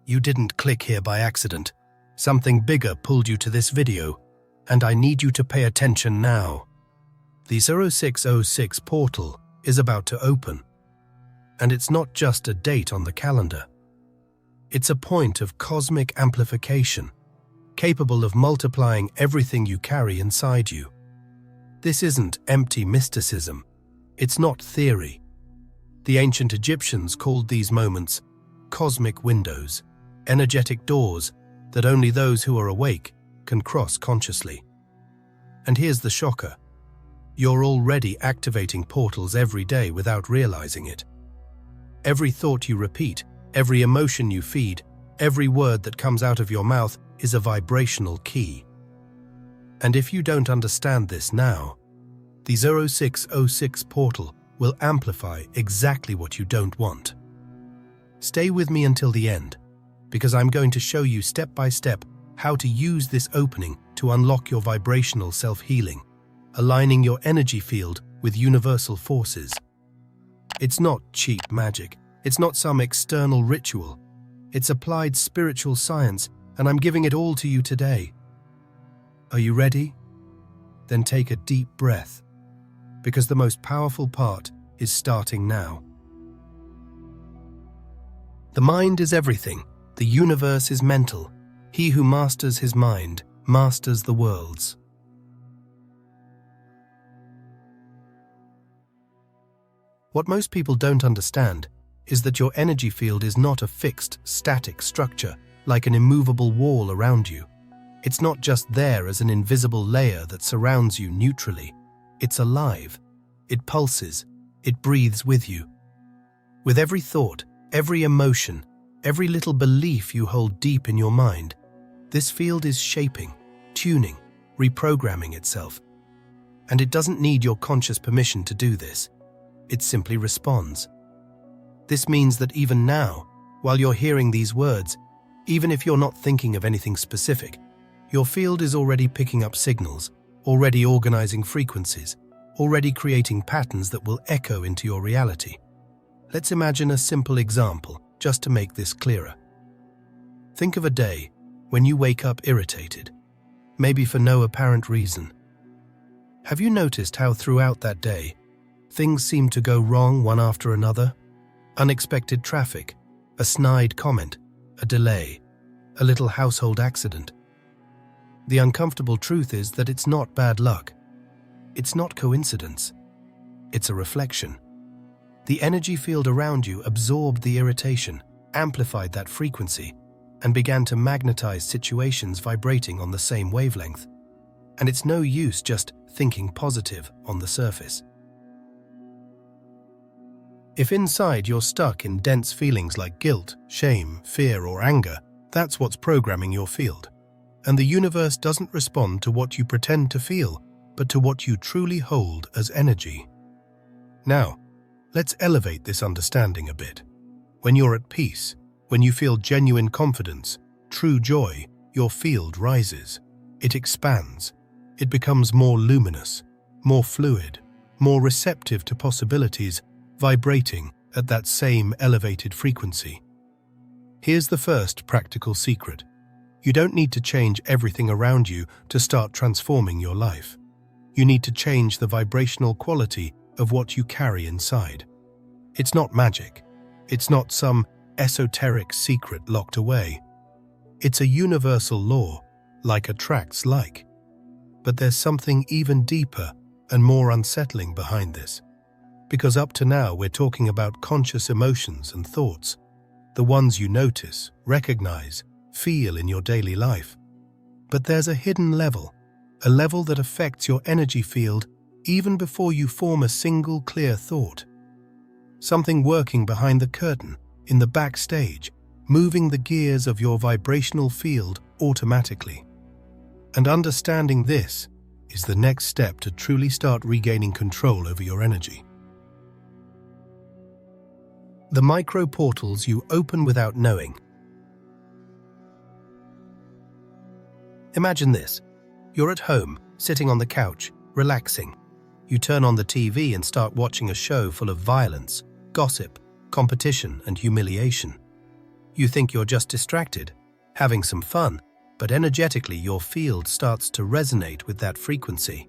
You didn't click here by accident. Something bigger pulled you to this video, and I need you to pay attention now. The 0606 portal is about to open, and it's not just a date on the calendar. It's a point of cosmic amplification, capable of multiplying everything you carry inside you. This isn't empty mysticism. It's not theory. The ancient Egyptians called these moments cosmic windows, energetic doors that only those who are awake can cross consciously. And here's the shocker. You're already activating portals every day without realizing it. Every thought you repeat, every emotion you feed, every word that comes out of your mouth is a vibrational key. And if you don't understand this now, the 0606 portal will amplify exactly what you don't want. Stay with me until the end, because I'm going to show you step by step how to use this opening to unlock your vibrational self-healing, aligning your energy field with universal forces. It's not cheap magic. It's not some external ritual. It's applied spiritual science, and I'm giving it all to you today. Are you ready? Then take a deep breath, because the most powerful part is starting now. The mind is everything. The universe is mental. He who masters his mind masters the worlds. What most people don't understand is that your energy field is not a fixed, static structure like an immovable wall around you. It's not just there as an invisible layer that surrounds you neutrally. It's alive. It pulses. It breathes with you. With every thought, every emotion, every little belief you hold deep in your mind, this field is shaping, tuning, reprogramming itself. And it doesn't need your conscious permission to do this. It simply responds. This means that even now, while you're hearing these words, even if you're not thinking of anything specific, your field is already picking up signals, already organizing frequencies, already creating patterns that will echo into your reality. Let's imagine a simple example, just to make this clearer. Think of a day when you wake up irritated, maybe for no apparent reason. Have you noticed how throughout that day, things seem to go wrong one after another? Unexpected traffic, a snide comment, a delay, a little household accident. The uncomfortable truth is that it's not bad luck. It's not coincidence. It's a reflection. The energy field around you absorbed the irritation, amplified that frequency, and began to magnetize situations vibrating on the same wavelength. And it's no use just thinking positive on the surface. If inside you're stuck in dense feelings like guilt, shame, fear, or anger, that's what's programming your field. And the universe doesn't respond to what you pretend to feel, but to what you truly hold as energy. Now, let's elevate this understanding a bit. When you're at peace, when you feel genuine confidence, true joy, your field rises. It expands. It becomes more luminous, more fluid, more receptive to possibilities, vibrating at that same elevated frequency. Here's the first practical secret. You don't need to change everything around you to start transforming your life. You need to change the vibrational quality of what you carry inside. It's not magic. It's not some esoteric secret locked away. It's a universal law, like attracts like. But there's something even deeper and more unsettling behind this. Because up to now we're talking about conscious emotions and thoughts, the ones you notice, recognize, feel in your daily life. But there's a hidden level, a level that affects your energy field even before you form a single clear thought. Something working behind the curtain, in the backstage, moving the gears of your vibrational field automatically. And understanding this is the next step to truly start regaining control over your energy. The micro portals you open without knowing. Imagine this. You're at home, sitting on the couch, relaxing. You turn on the TV and start watching a show full of violence, gossip, competition, and humiliation. You think you're just distracted, having some fun, but energetically your field starts to resonate with that frequency.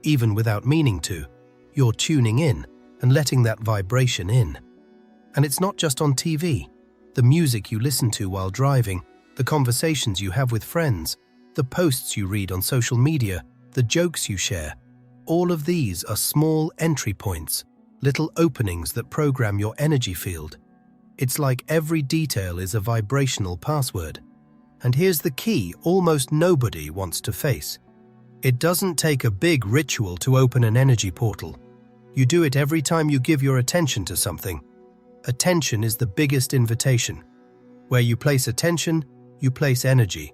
Even without meaning to, you're tuning in and letting that vibration in. And it's not just on TV. The music you listen to while driving, the conversations you have with friends, the posts you read on social media, the jokes you share, all of these are small entry points, little openings that program your energy field. It's like every detail is a vibrational password. And here's the key almost nobody wants to face. It doesn't take a big ritual to open an energy portal. You do it every time you give your attention to something. Attention is the biggest invitation. Where you place attention, you place energy.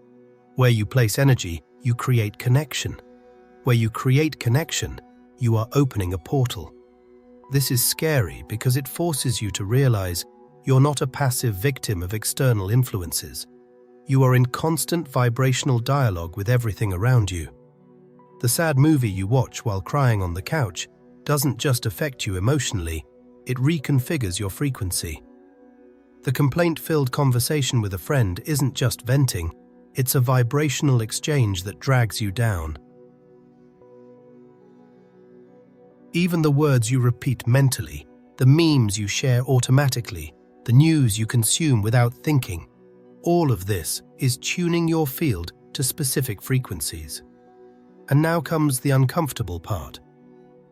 Where you place energy, you create connection. Where you create connection, you are opening a portal. This is scary because it forces you to realize you're not a passive victim of external influences. You are in constant vibrational dialogue with everything around you. The sad movie you watch while crying on the couch doesn't just affect you emotionally, it reconfigures your frequency. The complaint-filled conversation with a friend isn't just venting, it's a vibrational exchange that drags you down. Even the words you repeat mentally, the memes you share automatically, the news you consume without thinking, all of this is tuning your field to specific frequencies. And now comes the uncomfortable part.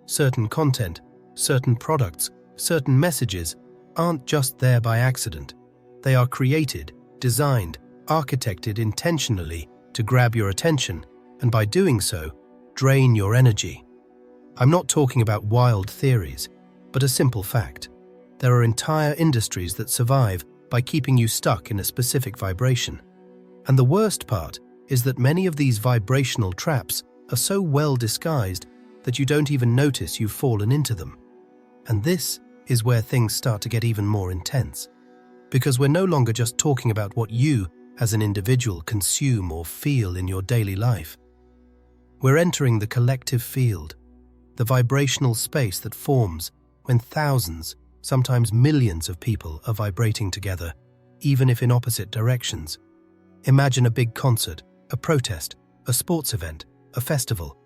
Certain content, certain products, certain messages aren't just there by accident. They are created, designed, architected intentionally to grab your attention, and by doing so, drain your energy. I'm not talking about wild theories, but a simple fact. There are entire industries that survive by keeping you stuck in a specific vibration. And the worst part is that many of these vibrational traps are so well disguised that you don't even notice you've fallen into them. And this is where things start to get even more intense. Because we're no longer just talking about what you, as an individual, consume or feel in your daily life. We're entering the collective field, the vibrational space that forms when thousands, sometimes millions of people are vibrating together, even if in opposite directions. Imagine a big concert, a protest, a sports event, a festival,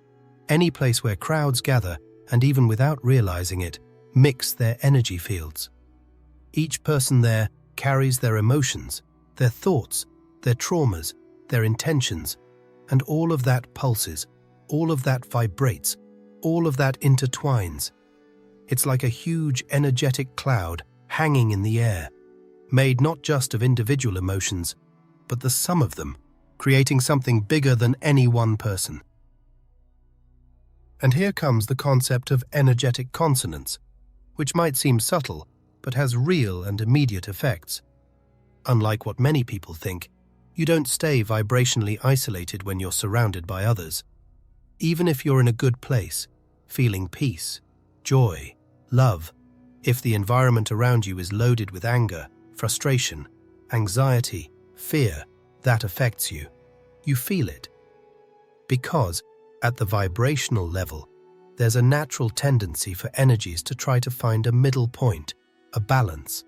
any place where crowds gather and even without realizing it, mix their energy fields. Each person there carries their emotions, their thoughts, their traumas, their intentions, and all of that pulses, all of that vibrates, all of that intertwines. It's like a huge energetic cloud hanging in the air, made not just of individual emotions, but the sum of them, creating something bigger than any one person. And here comes the concept of energetic consonance, which might seem subtle, but has real and immediate effects. Unlike what many people think, you don't stay vibrationally isolated when you're surrounded by others. Even if you're in a good place, feeling peace, joy, love, if the environment around you is loaded with anger, frustration, anxiety, fear, that affects you. You feel it. Because, at the vibrational level, there's a natural tendency for energies to try to find a middle point, a balance.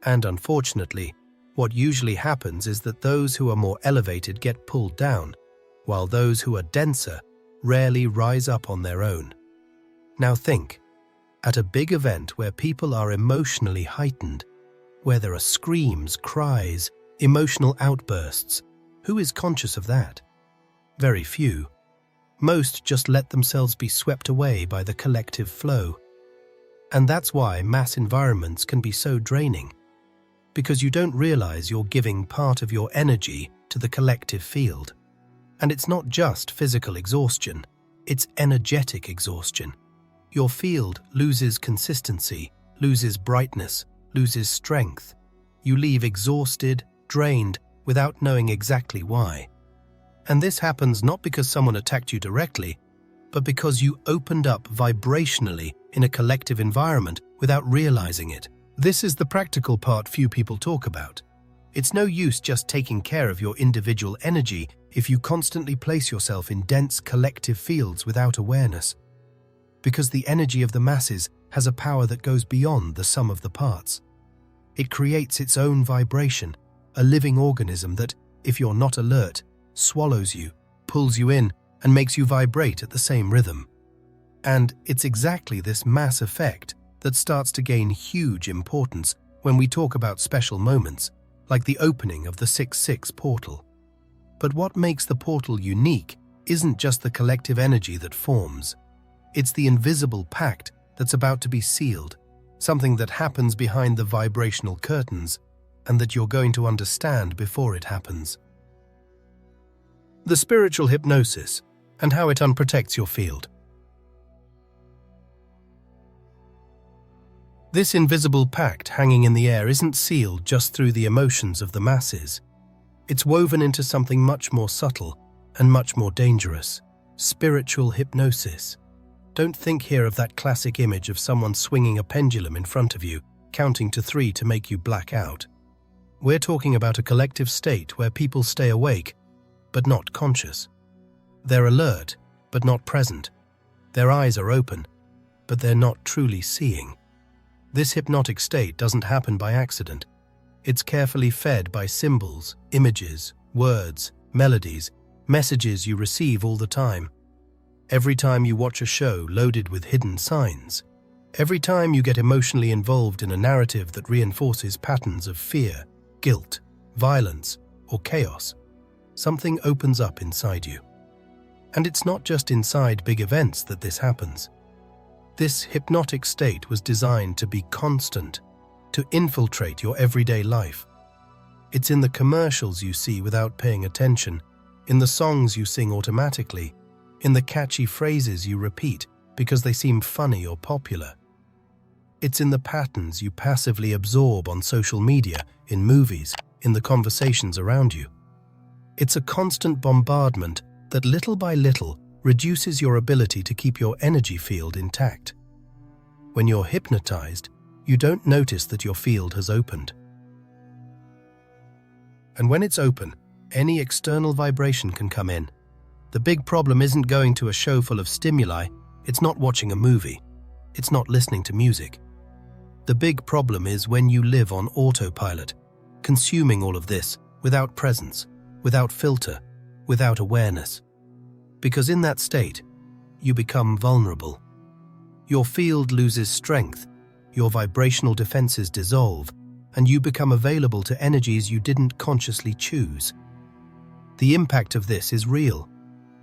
And unfortunately, what usually happens is that those who are more elevated get pulled down, while those who are denser rarely rise up on their own. Now think, at a big event where people are emotionally heightened, where there are screams, cries, emotional outbursts, who is conscious of that? Very few. Most just let themselves be swept away by the collective flow. And that's why mass environments can be so draining, because you don't realize you're giving part of your energy to the collective field. And it's not just physical exhaustion, it's energetic exhaustion. Your field loses consistency, loses brightness, loses strength. You leave exhausted, drained, without knowing exactly why. And this happens not because someone attacked you directly, but because you opened up vibrationally in a collective environment without realizing it. This is the practical part few people talk about. It's no use just taking care of your individual energy if you constantly place yourself in dense collective fields without awareness. Because the energy of the masses has a power that goes beyond the sum of the parts. It creates its own vibration, a living organism that, if you're not alert, swallows you, pulls you in, and makes you vibrate at the same rhythm. And it's exactly this mass effect that starts to gain huge importance when we talk about special moments, like the opening of the 6-6 portal. But what makes the portal unique isn't just the collective energy that forms. It's the invisible pact that's about to be sealed, something that happens behind the vibrational curtains, and that you're going to understand before it happens. The spiritual hypnosis, and how it unprotects your field. This invisible pact hanging in the air isn't sealed just through the emotions of the masses. It's woven into something much more subtle and much more dangerous: spiritual hypnosis. Don't think here of that classic image of someone swinging a pendulum in front of you, counting to 3 to make you black out. We're talking about a collective state where people stay awake, but not conscious. They're alert, but not present. Their eyes are open, but they're not truly seeing. This hypnotic state doesn't happen by accident. It's carefully fed by symbols, images, words, melodies, messages you receive all the time. Every time you watch a show loaded with hidden signs, every time you get emotionally involved in a narrative that reinforces patterns of fear, guilt, violence, or chaos, something opens up inside you. And it's not just inside big events that this happens. This hypnotic state was designed to be constant, to infiltrate your everyday life. It's in the commercials you see without paying attention, in the songs you sing automatically, in the catchy phrases you repeat because they seem funny or popular. It's in the patterns you passively absorb on social media, in movies, in the conversations around you. It's a constant bombardment that little by little reduces your ability to keep your energy field intact. When you're hypnotized, you don't notice that your field has opened. And when it's open, any external vibration can come in. The big problem isn't going to a show full of stimuli, it's not watching a movie, it's not listening to music. The big problem is when you live on autopilot, consuming all of this without presence, without filter, without awareness. Because in that state, you become vulnerable. Your field loses strength, your vibrational defenses dissolve, and you become available to energies you didn't consciously choose. The impact of this is real.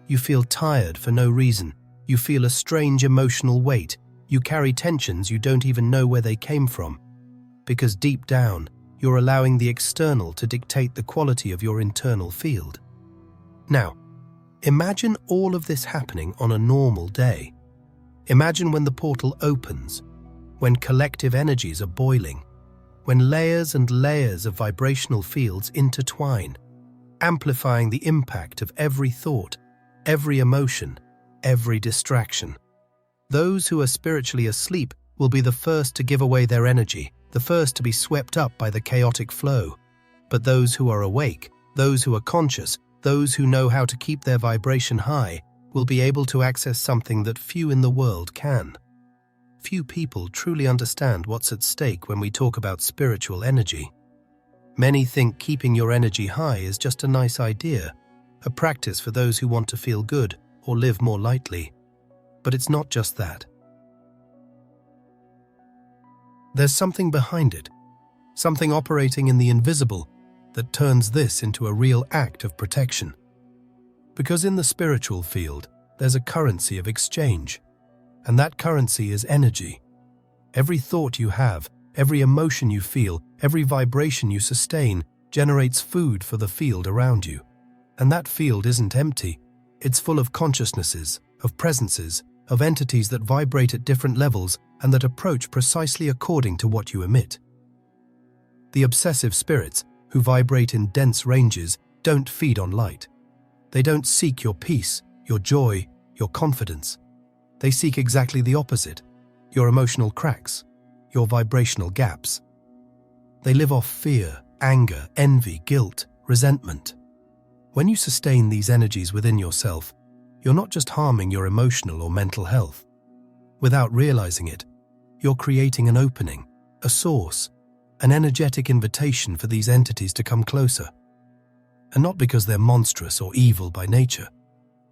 You feel tired for no reason. You feel a strange emotional weight. You carry tensions you don't even know where they came from. Because deep down, you're allowing the external to dictate the quality of your internal field. Now, imagine all of this happening on a normal day. Imagine when the portal opens, when collective energies are boiling, when layers and layers of vibrational fields intertwine, amplifying the impact of every thought, every emotion, every distraction. Those who are spiritually asleep will be the first to give away their energy, the first to be swept up by the chaotic flow. But those who are awake, those who are conscious, those who know how to keep their vibration high, will be able to access something that few in the world can. Few people truly understand what's at stake when we talk about spiritual energy. Many think keeping your energy high is just a nice idea, a practice for those who want to feel good or live more lightly. But it's not just that. There's something behind it, something operating in the invisible that turns this into a real act of protection. Because in the spiritual field, there's a currency of exchange, and that currency is energy. Every thought you have, every emotion you feel, every vibration you sustain generates food for the field around you. And that field isn't empty. It's full of consciousnesses, of presences, of entities that vibrate at different levels and that approach precisely according to what you emit. The obsessive spirits, who vibrate in dense ranges, don't feed on light. They don't seek your peace, your joy, your confidence. They seek exactly the opposite, your emotional cracks, your vibrational gaps. They live off fear, anger, envy, guilt, resentment. When you sustain these energies within yourself, you're not just harming your emotional or mental health. Without realizing it, you're creating an opening, a source, an energetic invitation for these entities to come closer. And not because they're monstrous or evil by nature.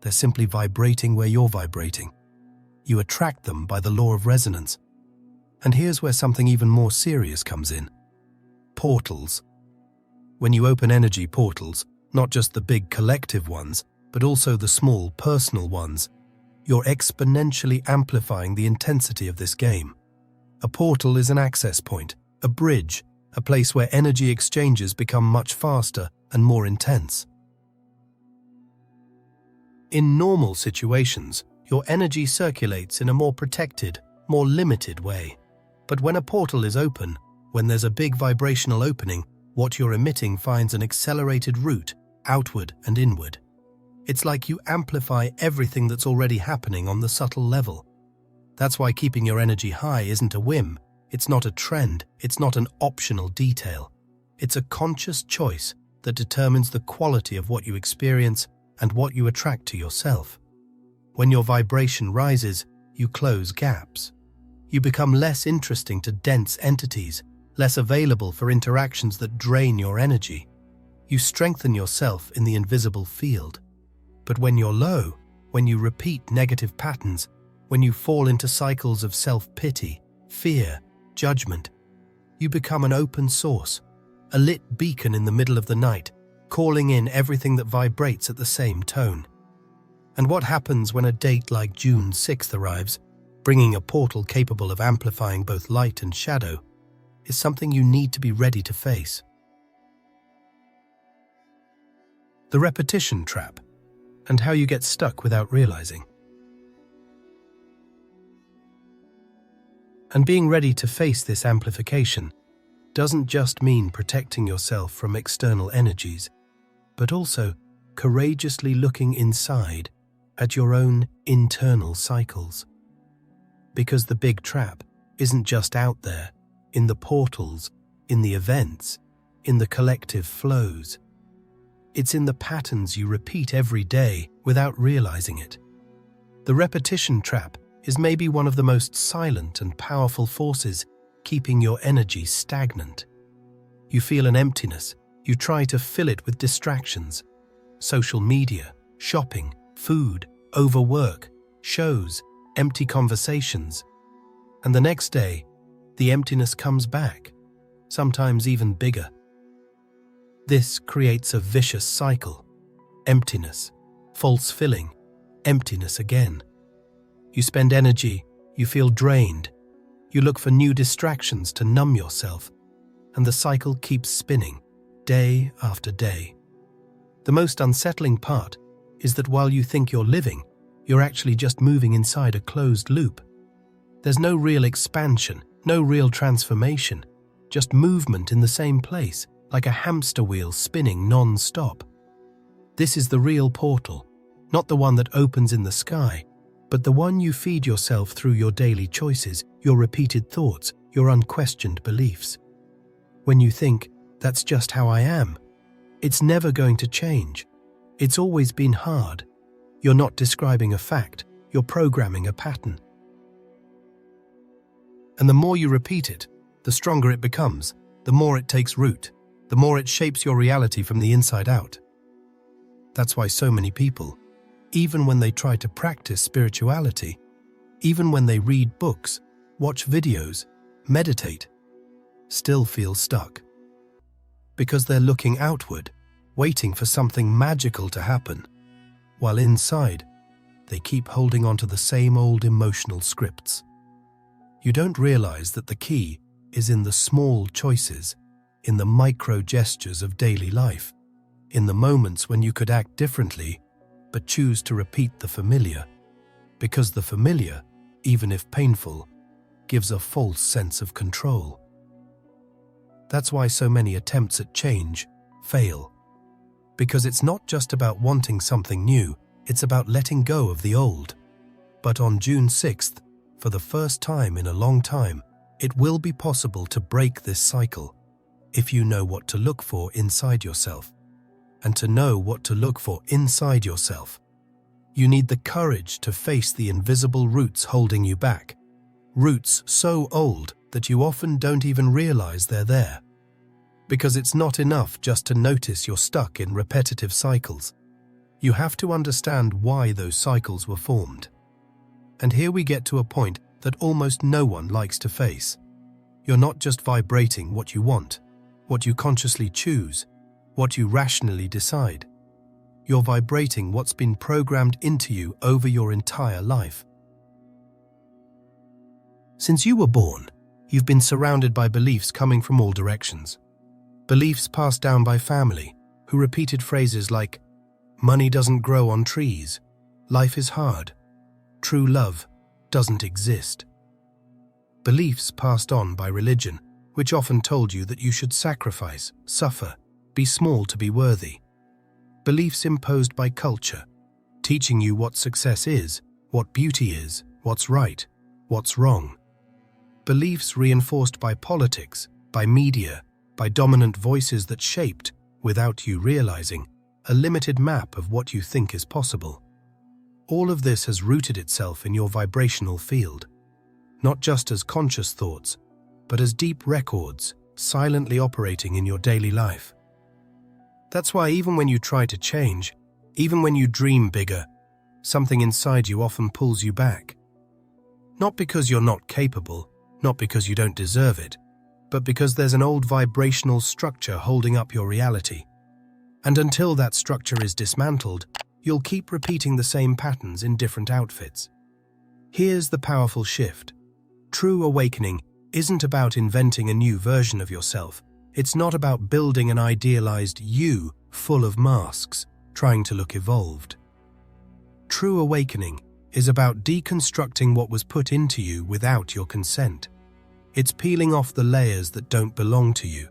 They're simply vibrating where you're vibrating. You attract them by the law of resonance. And here's where something even more serious comes in. Portals. When you open energy portals, not just the big collective ones, but also the small personal ones, you're exponentially amplifying the intensity of this game. A portal is an access point, a bridge, a place where energy exchanges become much faster and more intense. In normal situations, your energy circulates in a more protected, more limited way. But when a portal is open, when there's a big vibrational opening, what you're emitting finds an accelerated route, outward and inward. It's like you amplify everything that's already happening on the subtle level. That's why keeping your energy high isn't a whim, it's not a trend, it's not an optional detail. It's a conscious choice that determines the quality of what you experience and what you attract to yourself. When your vibration rises, you close gaps. You become less interesting to dense entities, less available for interactions that drain your energy. You strengthen yourself in the invisible field. But when you're low, when you repeat negative patterns, when you fall into cycles of self-pity, fear, judgment, you become an open source, a lit beacon in the middle of the night, calling in everything that vibrates at the same tone. And what happens when a date like June 6th arrives, bringing a portal capable of amplifying both light and shadow, is something you need to be ready to face. The repetition trap, and how you get stuck without realizing. And being ready to face this amplification doesn't just mean protecting yourself from external energies, but also courageously looking inside at your own internal cycles. Because the big trap isn't just out there, in the portals, in the events, in the collective flows. It's in the patterns you repeat every day without realizing it. The repetition trap is maybe one of the most silent and powerful forces keeping your energy stagnant. You feel an emptiness, you try to fill it with distractions. Social media, shopping, food, overwork, shows, empty conversations. And the next day, the emptiness comes back, sometimes even bigger. This creates a vicious cycle. Emptiness, false filling, emptiness again. You spend energy, you feel drained, you look for new distractions to numb yourself, and the cycle keeps spinning, day after day. The most unsettling part is that while you think you're living, you're actually just moving inside a closed loop. There's no real expansion, no real transformation, just movement in the same place, like a hamster wheel spinning non-stop. This is the real portal, not the one that opens in the sky, but the one you feed yourself through your daily choices, your repeated thoughts, your unquestioned beliefs. When you think, that's just how I am, it's never going to change. It's always been hard. You're not describing a fact, you're programming a pattern. And the more you repeat it, the stronger it becomes, the more it takes root, the more it shapes your reality from the inside out. That's why so many people, even when they try to practice spirituality, even when they read books, watch videos, meditate, still feel stuck. Because they're looking outward, waiting for something magical to happen, while inside, they keep holding on to the same old emotional scripts. You don't realize that the key is in the small choices, in the micro gestures of daily life, in the moments when you could act differently, but choose to repeat the familiar, because the familiar, even if painful, gives a false sense of control. That's why so many attempts at change fail, because it's not just about wanting something new, it's about letting go of the old. But on June 6th, for the first time in a long time, it will be possible to break this cycle if you know what to look for inside yourself. And to know what to look for inside yourself, you need the courage to face the invisible roots holding you back, roots so old that you often don't even realize they're there. Because it's not enough just to notice you're stuck in repetitive cycles. You have to understand why those cycles were formed. And here we get to a point that almost no one likes to face. You're not just vibrating what you want, what you consciously choose, what you rationally decide. You're vibrating what's been programmed into you over your entire life. Since you were born, you've been surrounded by beliefs coming from all directions. Beliefs passed down by family, who repeated phrases like, "Money doesn't grow on trees," "Life is hard," "True love doesn't exist." Beliefs passed on by religion, which often told you that you should sacrifice, suffer, be small to be worthy. Beliefs imposed by culture, teaching you what success is, what beauty is, what's right, what's wrong. Beliefs reinforced by politics, by media, by dominant voices that shaped, without you realizing, a limited map of what you think is possible. All of this has rooted itself in your vibrational field, not just as conscious thoughts, but as deep records silently operating in your daily life. That's why even when you try to change, even when you dream bigger, something inside you often pulls you back. Not because you're not capable, not because you don't deserve it, but because there's an old vibrational structure holding up your reality. And until that structure is dismantled, you'll keep repeating the same patterns in different outfits. Here's the powerful shift. True awakening isn't about inventing a new version of yourself. It's not about building an idealized you full of masks, trying to look evolved. True awakening is about deconstructing what was put into you without your consent. It's peeling off the layers that don't belong to you.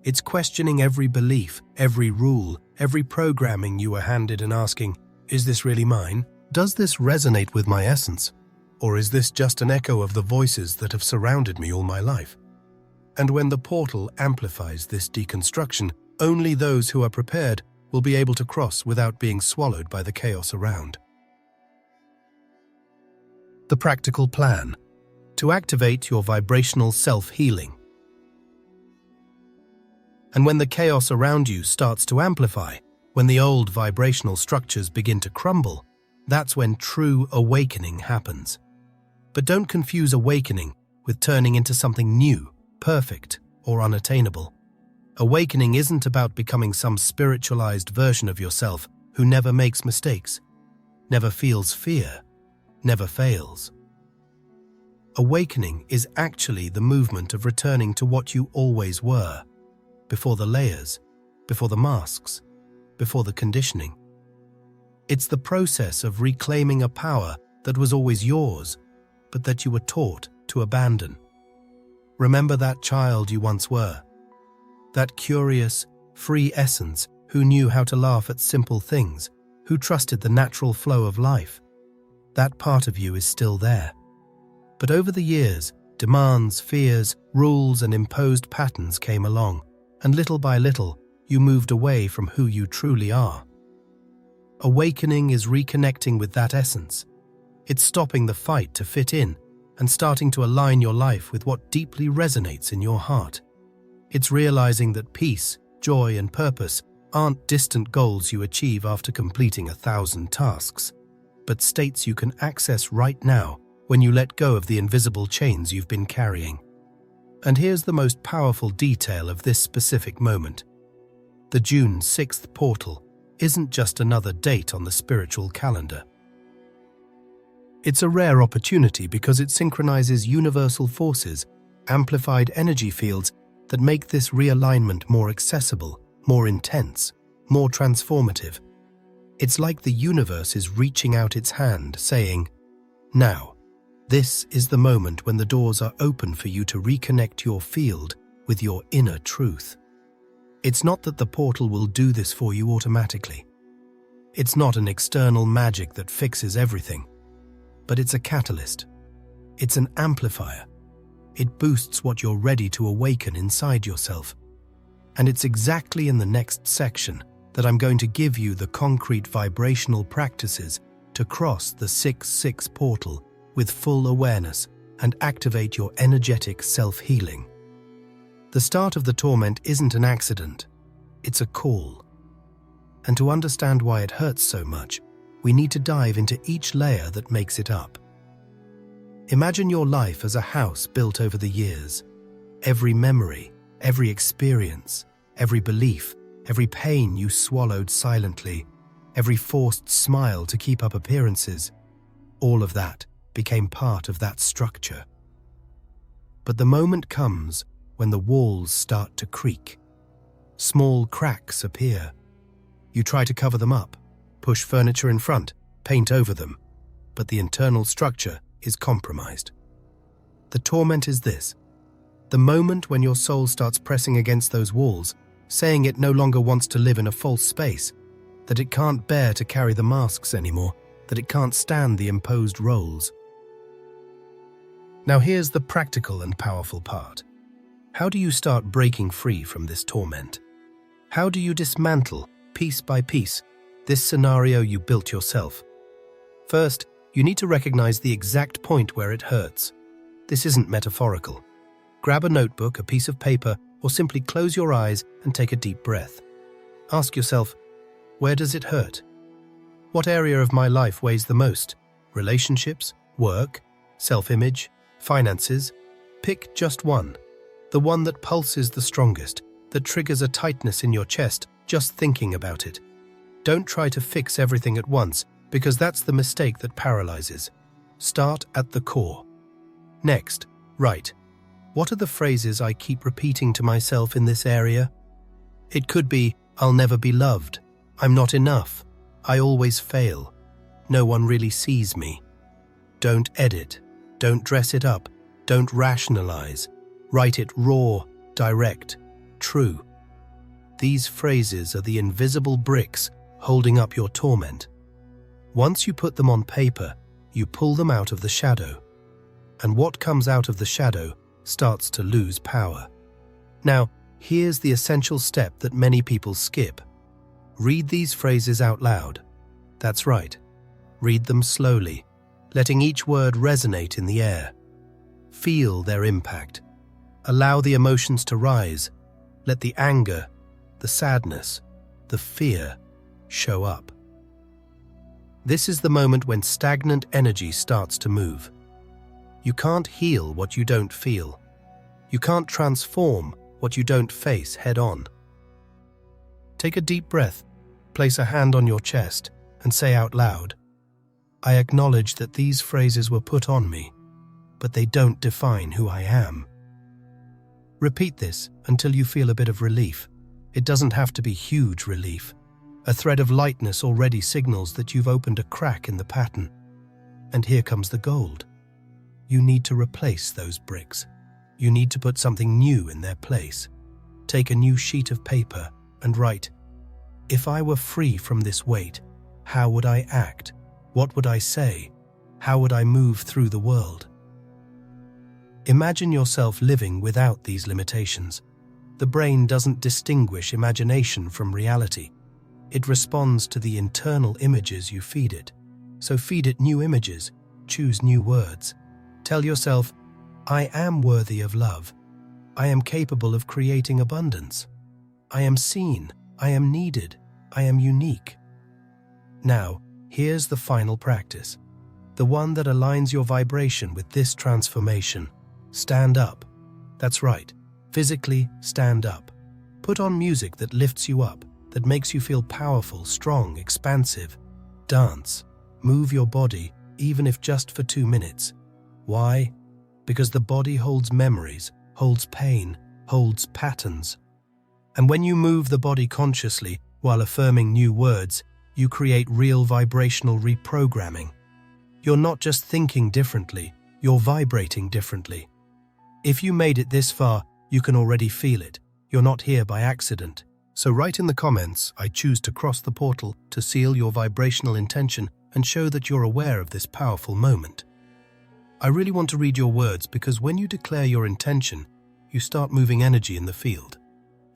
It's questioning every belief, every rule, every programming you were handed and asking, is this really mine? Does this resonate with my essence? Or is this just an echo of the voices that have surrounded me all my life? And when the portal amplifies this deconstruction, only those who are prepared will be able to cross without being swallowed by the chaos around. The practical plan to activate your vibrational self-healing. And when the chaos around you starts to amplify, when the old vibrational structures begin to crumble, that's when true awakening happens. But don't confuse awakening with turning into something new, perfect, or unattainable. Awakening isn't about becoming some spiritualized version of yourself who never makes mistakes, never feels fear, never fails. Awakening is actually the movement of returning to what you always were, before the layers, before the masks, before the conditioning. It's the process of reclaiming a power that was always yours, but that you were taught to abandon. Remember that child you once were, that curious, free essence who knew how to laugh at simple things, who trusted the natural flow of life. That part of you is still there. But over the years, demands, fears, rules, and imposed patterns came along, and little by little, you moved away from who you truly are. Awakening is reconnecting with that essence. It's stopping the fight to fit in and starting to align your life with what deeply resonates in your heart. It's realizing that peace, joy, and purpose aren't distant goals you achieve after completing 1,000 tasks, but states you can access right now when you let go of the invisible chains you've been carrying. And here's the most powerful detail of this specific moment. The June 6th portal isn't just another date on the spiritual calendar. It's a rare opportunity because it synchronizes universal forces, amplified energy fields that make this realignment more accessible, more intense, more transformative. It's like the universe is reaching out its hand, saying, "Now, this is the moment when the doors are open for you to reconnect your field with your inner truth." It's not that the portal will do this for you automatically. It's not an external magic that fixes everything, but it's a catalyst. It's an amplifier. It boosts what you're ready to awaken inside yourself. And it's exactly in the next section that I'm going to give you the concrete vibrational practices to cross the 6-6 portal with full awareness and activate your energetic self-healing. The start of the torment isn't an accident, it's a call. And to understand why it hurts so much, we need to dive into each layer that makes it up. Imagine your life as a house built over the years. Every memory, every experience, every belief, every pain you swallowed silently, every forced smile to keep up appearances, all of that became part of that structure. But the moment comes when the walls start to creak. Small cracks appear. You try to cover them up, push furniture in front, paint over them, but the internal structure is compromised. The torment is this: the moment when your soul starts pressing against those walls, saying it no longer wants to live in a false space, that it can't bear to carry the masks anymore, that it can't stand the imposed roles. Now here's the practical and powerful part. How do you start breaking free from this torment? How do you dismantle, piece by piece, this scenario you built yourself? First, you need to recognize the exact point where it hurts. This isn't metaphorical. Grab a notebook, a piece of paper, or simply close your eyes and take a deep breath. Ask yourself, where does it hurt? What area of my life weighs the most? Relationships, work, self-image, finances? Pick just one. The one that pulses the strongest, that triggers a tightness in your chest just thinking about it. Don't try to fix everything at once, because that's the mistake that paralyzes. Start at the core. Next, write. What are the phrases I keep repeating to myself in this area? It could be, I'll never be loved, I'm not enough, I always fail, no one really sees me. Don't edit, don't dress it up, don't rationalize. Write it raw, direct, true. These phrases are the invisible bricks holding up your torment. Once you put them on paper, you pull them out of the shadow. And what comes out of the shadow starts to lose power. Now, here's the essential step that many people skip. Read these phrases out loud. That's right. Read them slowly, letting each word resonate in the air. Feel their impact. Allow the emotions to rise. Let the anger, the sadness, the fear show up. This is the moment when stagnant energy starts to move. You can't heal what you don't feel. You can't transform what you don't face head-on. Take a deep breath, place a hand on your chest, and say out loud, I acknowledge that these phrases were put on me, but they don't define who I am. Repeat this until you feel a bit of relief. It doesn't have to be huge relief. A thread of lightness already signals that you've opened a crack in the pattern. And here comes the gold. You need to replace those bricks. You need to put something new in their place. Take a new sheet of paper and write, if I were free from this weight, how would I act? What would I say? How would I move through the world? Imagine yourself living without these limitations. The brain doesn't distinguish imagination from reality. It responds to the internal images you feed it. So feed it new images, choose new words. Tell yourself, I am worthy of love. I am capable of creating abundance. I am seen. I am needed. I am unique. Now, here's the final practice. The one that aligns your vibration with this transformation. Stand up. That's right. Physically stand up. Put on music that lifts you up, that makes you feel powerful, strong, expansive. Dance. Move your body, even if just for 2 minutes. Why? Because the body holds memories, holds pain, holds patterns. And when you move the body consciously while affirming new words, you create real vibrational reprogramming. You're not just thinking differently, you're vibrating differently. If you made it this far, you can already feel it. You're not here by accident. So write in the comments, I choose to cross the portal to seal your vibrational intention and show that you're aware of this powerful moment. I really want to read your words because when you declare your intention, you start moving energy in the field.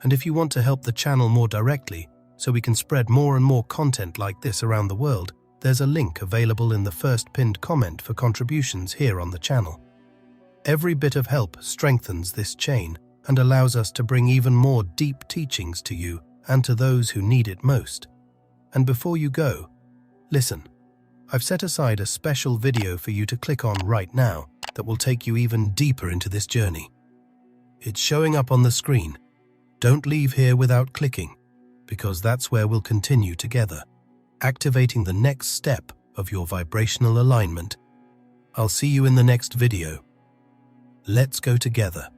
And if you want to help the channel more directly, so we can spread more and more content like this around the world, there's a link available in the first pinned comment for contributions here on the channel. Every bit of help strengthens this chain and allows us to bring even more deep teachings to you and to those who need it most. And before you go, listen, I've set aside a special video for you to click on right now that will take you even deeper into this journey. It's showing up on the screen. Don't leave here without clicking, because that's where we'll continue together, activating the next step of your vibrational alignment. I'll see you in the next video. Let's go together.